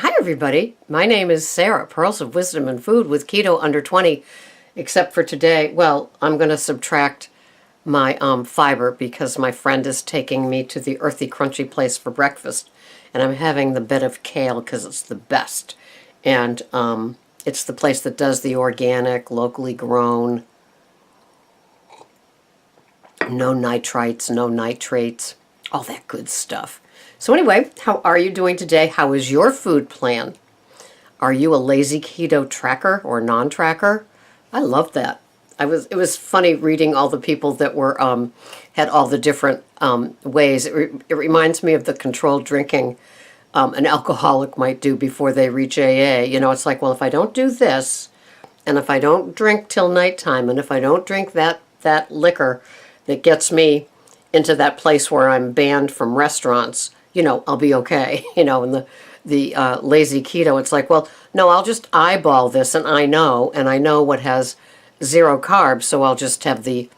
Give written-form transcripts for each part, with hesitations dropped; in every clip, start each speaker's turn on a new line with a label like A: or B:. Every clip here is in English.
A: Hi, everybody. My name is Sarah, Pearls of Wisdom and Food with Keto Under 20, except for today. Well, I'm going to subtract my fiber because my friend is taking me to the Earthy Crunchy place for breakfast, and I'm having the bed of kale because it's the best. And it's the place that does the organic, locally grown, no nitrites, no nitrates, all that good stuff. So anyway, how are you doing today? How is your food plan? Are you a lazy keto tracker or non-tracker? I love that. It was funny reading all the people that were had all the different ways. It reminds me of the controlled drinking an alcoholic might do before they reach AA. You know, it's like, well, if I don't do this, and if I don't drink till nighttime, and if I don't drink that liquor that gets me into that place where I'm banned from restaurants, you know, I'll be okay. You know, and the lazy keto, it's like, well, no, I'll just eyeball this, and I know what has zero carbs, so I'll just have the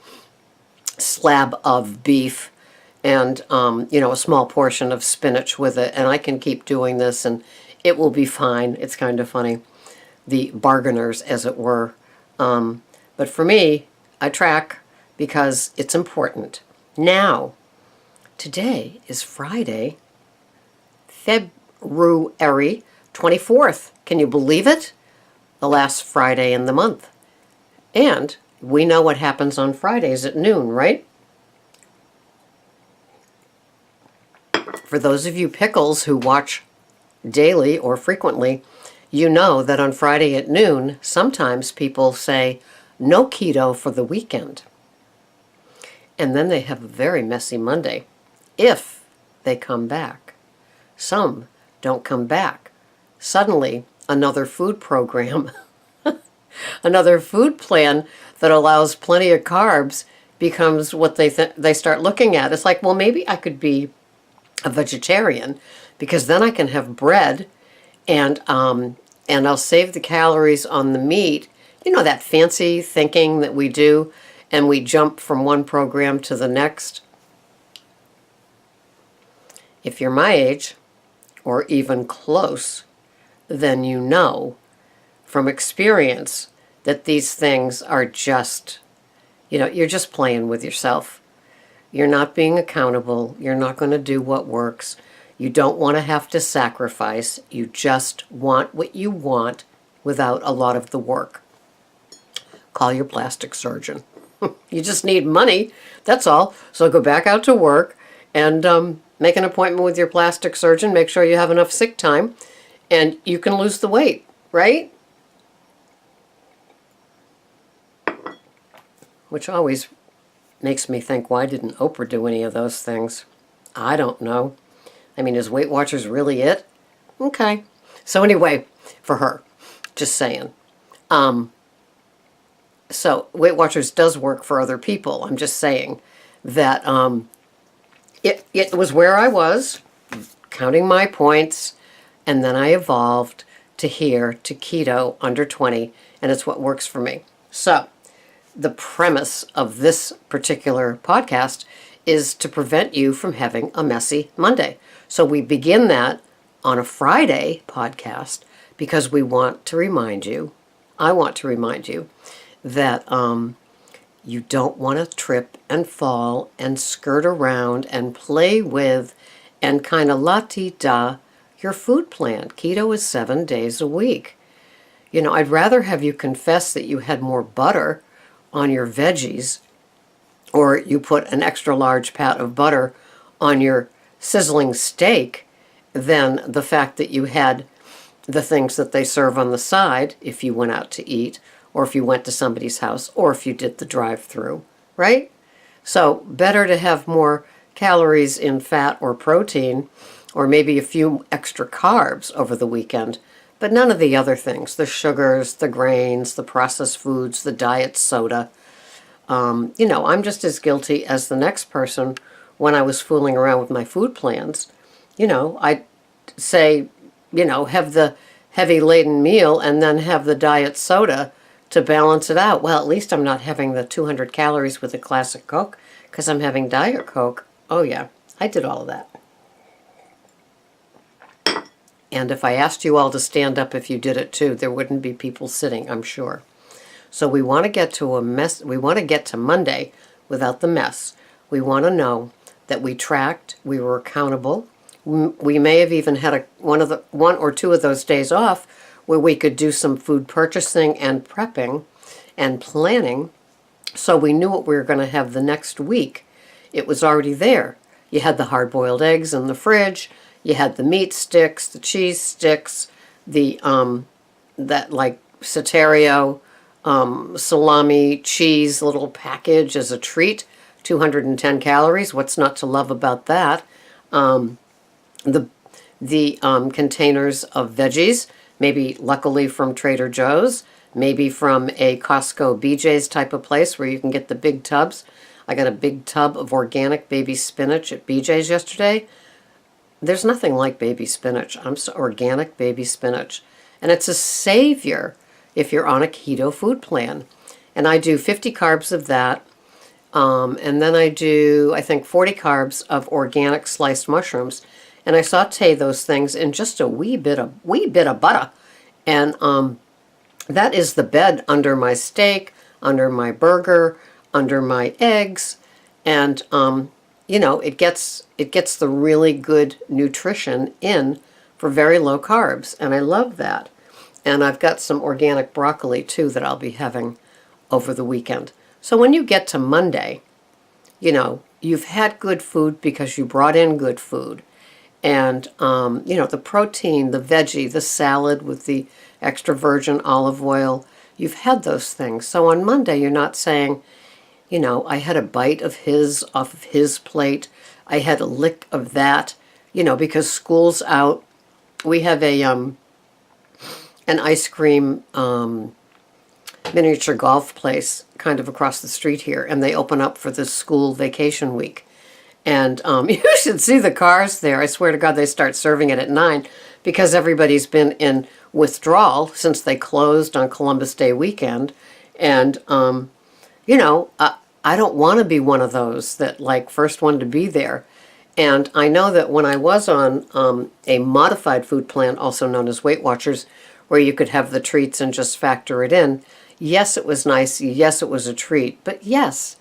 A: slab of beef and, you know, a small portion of spinach with it, and I can keep doing this, and it will be fine. It's kind of funny. The bargainers, as it were. But for me, I track because it's important. Now, today is Friday, February 24th. Can you believe it? The last Friday in the month. And we know what happens on Fridays at noon, right? For those of you pickles who watch daily or frequently, you know that on Friday at noon, sometimes people say, no keto for the weekend. And then they have a very messy Monday, if they come back. Some don't come back. Suddenly, another food program, another food plan that allows plenty of carbs becomes what they start looking at. It's like, well, maybe I could be a vegetarian because then I can have bread and I'll save the calories on the meat. You know, that fancy thinking that we do, and we jump from one program to the next. If you're my age, or even close, then you know from experience that these things are just, you know, you're just playing with yourself. You're not being accountable. You're not going to do what works. You don't want to have to sacrifice. You just want what you want without a lot of the work. Call your plastic surgeon. You just need money, that's all. So go back out to work and make an appointment with your plastic surgeon. Make sure you have enough sick time, and you can lose the weight, right? Which always makes me think, why didn't Oprah do any of those things? I don't know. I mean, is Weight Watchers really it? Okay. So anyway, for her, just saying. So Weight Watchers does work for other people. I'm just saying that it was where I was, counting my points, and then I evolved to here, to keto under 20, and it's what works for me. So the premise of this particular podcast is to prevent you from having a messy Monday. So we begin that on a Friday podcast because we want to remind you, I want to remind you, that you don't want to trip and fall and skirt around and play with and kind of la-ti-da your food plan. Keto is 7 days a week. You know, I'd rather have you confess that you had more butter on your veggies, or you put an extra large pat of butter on your sizzling steak, than the fact that you had the things that they serve on the side if you went out to eat, or if you went to somebody's house, or if you did the drive-through, right? So better to have more calories in fat or protein, or maybe a few extra carbs over the weekend, but none of the other things, the sugars, the grains, the processed foods, the diet soda. You know, I'm just as guilty as the next person when I was fooling around with my food plans. You know, I'd say, you know, have the heavy laden meal and then have the diet soda to balance it out. Well, at least I'm not having the 200 calories with a classic Coke because I'm having Diet Coke. Oh yeah, I did all of that. And if I asked you all to stand up if you did it too, there wouldn't be people sitting, I'm sure. So we want to get to a mess. We want to get to Monday without the mess. We want to know that we tracked, we were accountable. We may have even had one or two of those days off where we could do some food purchasing and prepping and planning, so we knew what we were going to have the next week. It was already there. You had the hard-boiled eggs in the fridge. You had the meat sticks, the cheese sticks, the that like Soterio salami cheese little package as a treat, 210 calories. What's not to love about that? The containers of veggies, maybe luckily from Trader Joe's, maybe from a Costco BJ's type of place where you can get the big tubs. I got a big tub of organic baby spinach at BJ's yesterday. There's nothing like baby spinach. Organic baby spinach. And it's a savior if you're on a keto food plan. And I do 50 carbs of that. And then I do, I think, 40 carbs of organic sliced mushrooms. And I saute those things in just a wee bit of butter. And that is the bed under my steak, under my burger, under my eggs. And, it gets the really good nutrition in for very low carbs. And I love that. And I've got some organic broccoli, too, that I'll be having over the weekend. So when you get to Monday, you've had good food because you brought in good food. And, the protein, the veggie, the salad with the extra virgin olive oil, you've had those things. So on Monday, you're not saying, I had a bite of off of his plate. I had a lick of that, because school's out. We have an ice cream miniature golf place kind of across the street here, and they open up for the school vacation week. And you should see the cars there. I swear to God, they start serving it at 9 because everybody's been in withdrawal since they closed on Columbus Day weekend. And, I don't want to be one of those that first one to be there. And I know that when I was on a modified food plan, also known as Weight Watchers, where you could have the treats and just factor it in, yes, it was nice. Yes, it was a treat. But yes,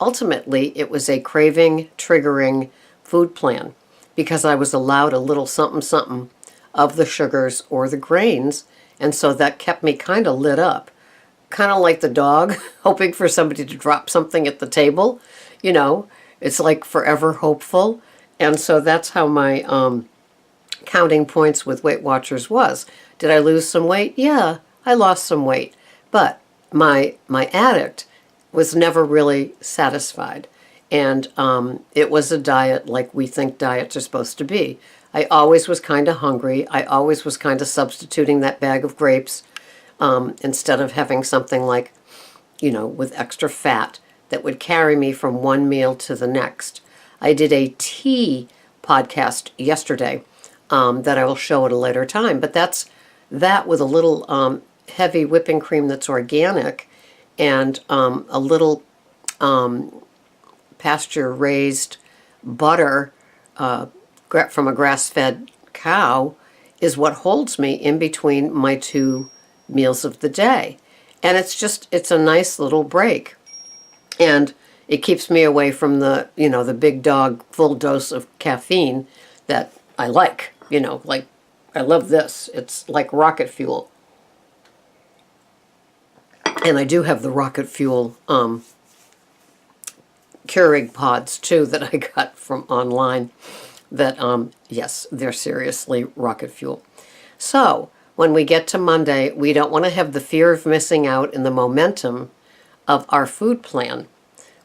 A: ultimately, it was a craving, triggering food plan because I was allowed a little something, something of the sugars or the grains. And so that kept me kind of lit up, kind of like the dog hoping for somebody to drop something at the table. It's like forever hopeful. And so that's how my counting points with Weight Watchers was. Did I lose some weight? Yeah, I lost some weight. But my addict was never really satisfied. And it was a diet like we think diets are supposed to be. I always was kind of hungry. I always was kind of substituting that bag of grapes instead of having something like, with extra fat that would carry me from one meal to the next. I did a tea podcast yesterday that I will show at a later time. But that's that with a little heavy whipping cream that's organic and a little pasture-raised butter from a grass-fed cow is what holds me in between my 2 meals of the day. And it's a nice little break. And it keeps me away from the big dog full dose of caffeine that I like. I love this. It's like rocket fuel. And I do have the rocket fuel Keurig pods too that I got from online that, yes, they're seriously rocket fuel. So when we get to Monday, we don't want to have the fear of missing out in the momentum of our food plan.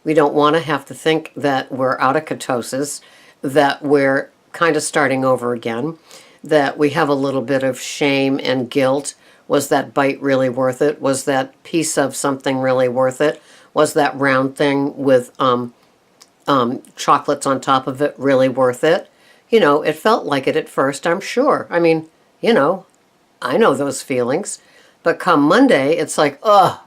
A: We don't want to have to think that we're out of ketosis, that we're kind of starting over again, that we have a little bit of shame and guilt. Was that bite really worth it? Was that piece of something really worth it? Was that round thing with chocolates on top of it really worth it? It felt like it at first, I'm sure. I mean, I know those feelings. But come Monday, it's like, ugh,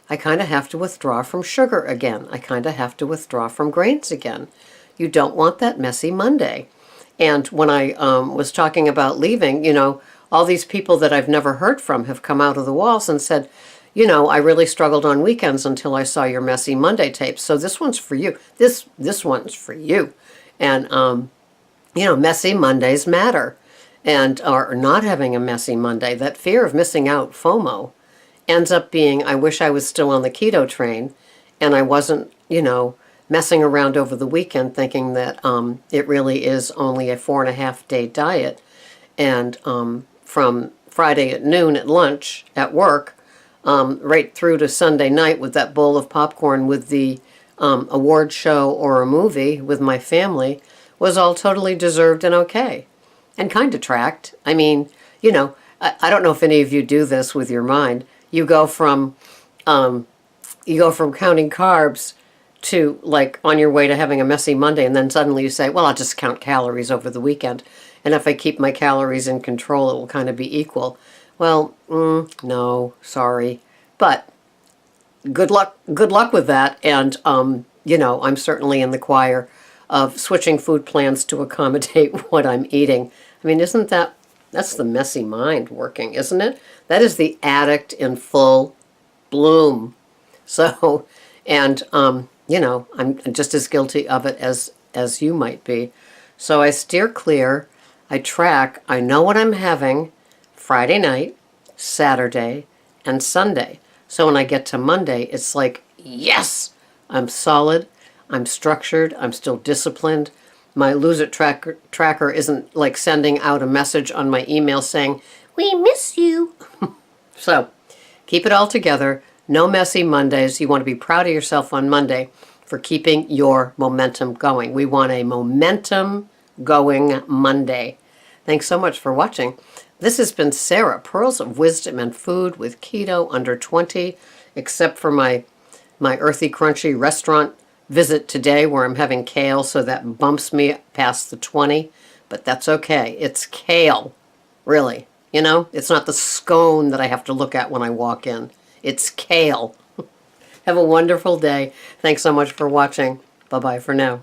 A: I kind of have to withdraw from sugar again. I kind of have to withdraw from grains again. You don't want that messy Monday. And when I was talking about leaving, all these people that I've never heard from have come out of the walls and said, I really struggled on weekends until I saw your Messy Monday tapes. So this one's for you. This one's for you. And messy Mondays matter. And or not having a messy Monday, that fear of missing out, FOMO, ends up being, I wish I was still on the keto train and I wasn't, messing around over the weekend thinking that it really is only a 4.5 day diet. And from Friday at noon at lunch at work, right through to Sunday night with that bowl of popcorn with the award show or a movie with my family was all totally deserved and okay. And kind of tracked. I mean, I don't know if any of you do this with your mind. You go from counting carbs to like on your way to having a messy Monday, and then suddenly you say, well, I'll just count calories over the weekend. And if I keep my calories in control, it will kind of be equal. Well, no, sorry. But good luck with that. And, I'm certainly in the choir of switching food plans to accommodate what I'm eating. I mean, that's the messy mind working, isn't it? That is the addict in full bloom. So, and, I'm just as guilty of it as you might be. So I steer clear. I track. I know what I'm having Friday night, Saturday, and Sunday. So when I get to Monday, it's like, yes, I'm solid. I'm structured. I'm still disciplined. My Lose It tracker isn't like sending out a message on my email saying, we miss you. So keep it all together. No messy Mondays. You want to be proud of yourself on Monday for keeping your momentum going. We want a momentum going Monday. Thanks so much for watching. This has been Sarah, Pearls of Wisdom and Food with Keto Under 20, except for my earthy, crunchy restaurant visit today where I'm having kale, so that bumps me past the 20, but that's okay. It's kale, really. It's not the scone that I have to look at when I walk in. It's kale. Have a wonderful day. Thanks so much for watching. Bye-bye for now.